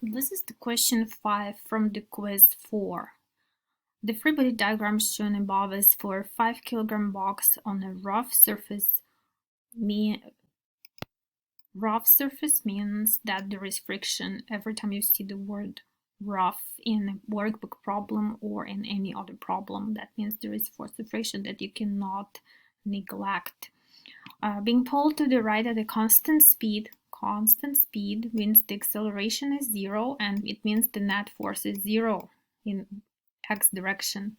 This is the question 5 from the quiz 4. The free body diagram shown above is for a 5 kg box on a rough surface. Rough surface means that there is friction every time you see the word rough in a workbook problem or in any other problem. That means there is force of friction that you cannot neglect. Being told to the right at a constant speed means the acceleration is 0 and it means the net force is 0 in x direction.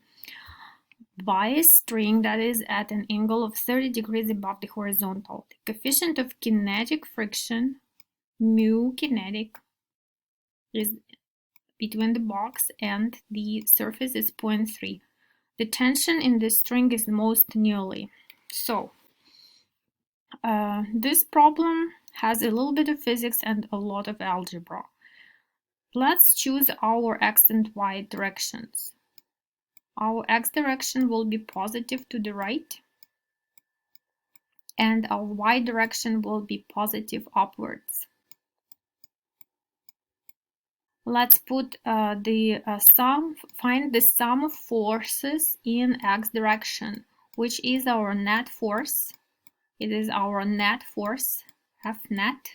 By a string that is at an angle of 30 degrees above the horizontal. The coefficient of kinetic friction, mu kinetic, is between the box and the surface is 0.3. The tension in the string is most nearly. So, this problem has a little bit of physics and a lot of algebra. Let's choose our x and y directions. Our x direction will be positive to the right, and our y direction will be positive upwards. Let's put find the sum of forces in x direction, which is our net force. It is our net force, F net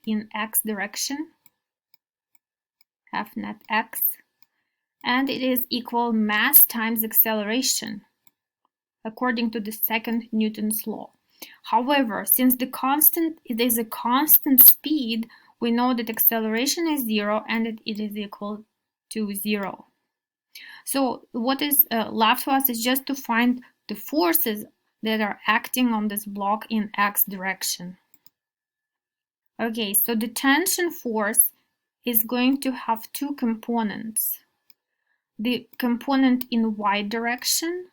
in x direction, F net x, and it is equal mass times acceleration, according to the second Newton's law. However, since it is a constant speed, we know that acceleration is 0 and that it is equal to 0. So what is left to us is just to find the forces that are acting on this block in x direction. Okay, so the tension force is going to have two components. The component in y direction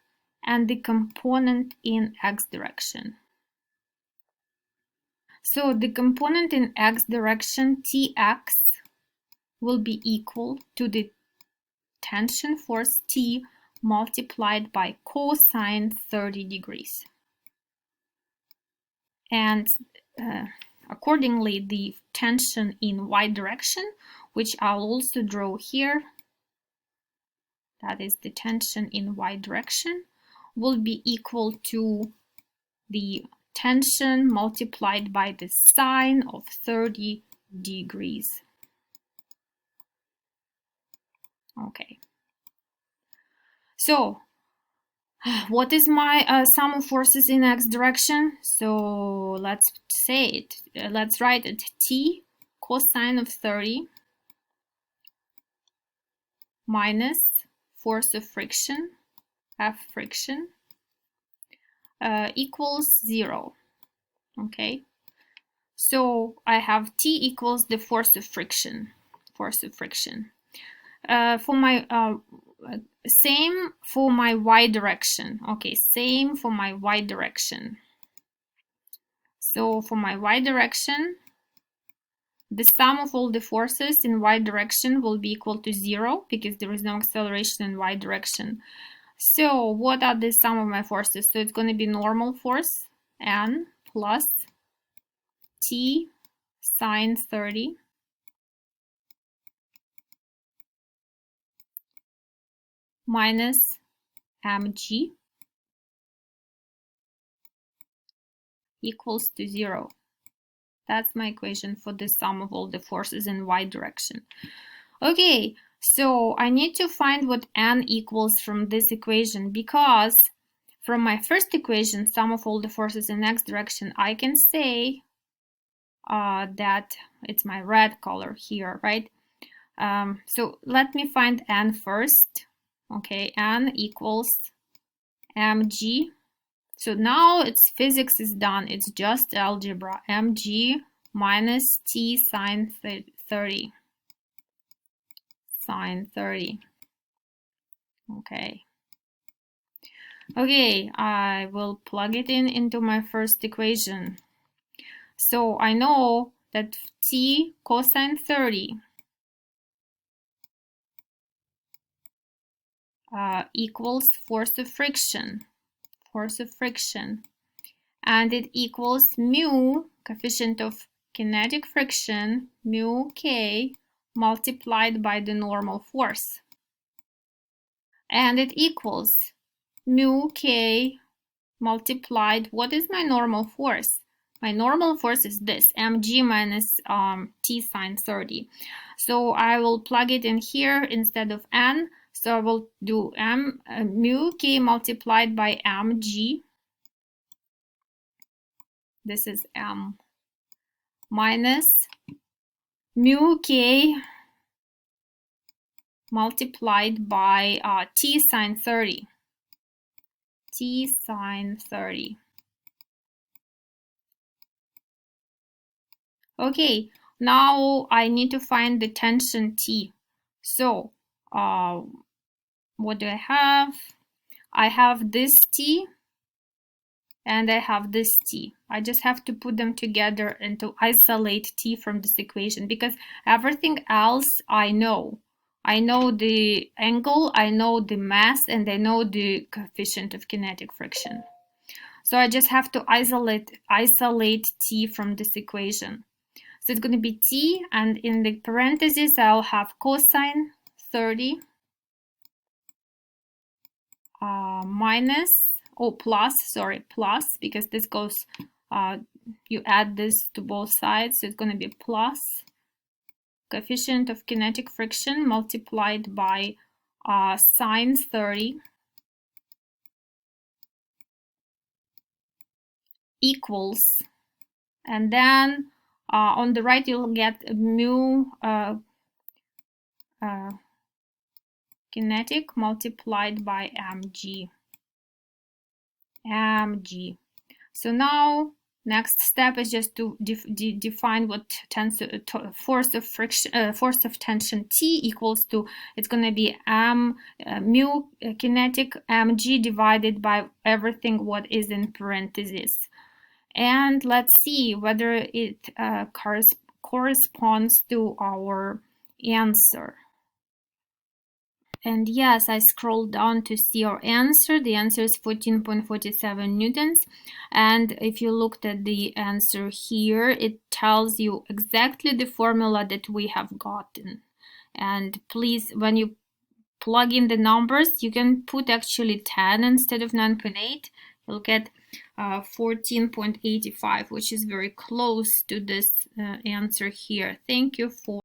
and the component in x direction. So the component in x direction, Tx, will be equal to the tension force T multiplied by cosine 30 degrees. And accordingly, the tension in y direction, which I'll also draw here, that is the tension in y direction, will be equal to the tension multiplied by the sine of 30 degrees. Okay. So, what is my sum of forces in x direction? So let's say it. Let's write it. T cosine of 30 minus force of friction, F friction, equals 0. Okay. So I have T equals the force of friction. For my same for my y direction. Okay, same for my y direction. So for my y direction, the sum of all the forces in y direction will be equal to 0 because there is no acceleration in y direction. So what are the sum of my forces? So it's going to be normal force N plus T sine 30 minus mg equals to 0. That's my equation for the sum of all the forces in y direction. Okay, so I need to find what n equals from this equation, because from my first equation, sum of all the forces in x direction, I can say that it's my red color here, right? So let me find n first. Okay, n equals mg. So now its physics is done. It's just algebra. Mg minus T sine 30. Sine 30. Okay. Okay, I will plug it into my first equation. So I know that T cosine 30 equals force of friction, and it equals mu, coefficient of kinetic friction, mu k, multiplied by the normal force. And it equals mu k multiplied, what is my normal force? My normal force is this, mg minus t sine 30. So I will plug it in here instead of n. So I will do mu k multiplied by mg. This is m minus mu k multiplied by t sine 30. T sine 30. Okay, now I need to find the tension T. So, what do I have? I have this T and I have this T. I just have to put them together and to isolate T from this equation, because everything else I know. I know the angle, I know the mass, and I know the coefficient of kinetic friction. So I just have to isolate T from this equation. So it's going to be T, and in the parentheses I'll have cosine 30 plus, because this goes, you add this to both sides, so it's going to be plus coefficient of kinetic friction multiplied by sine 30 equals, and then on the right you'll get mu kinetic multiplied by mg. So now next step is just to define what force of tension T equals to. It's going to be mu kinetic mg divided by everything what is in parentheses. And let's see whether it corresponds to our answer. And yes, I scrolled down to see our answer. The answer is 14.47 newtons. And if you looked at the answer here, it tells you exactly the formula that we have gotten. And please, when you plug in the numbers, you can put actually 10 instead of 9.8. You'll get 14.85, which is very close to this answer here. Thank you for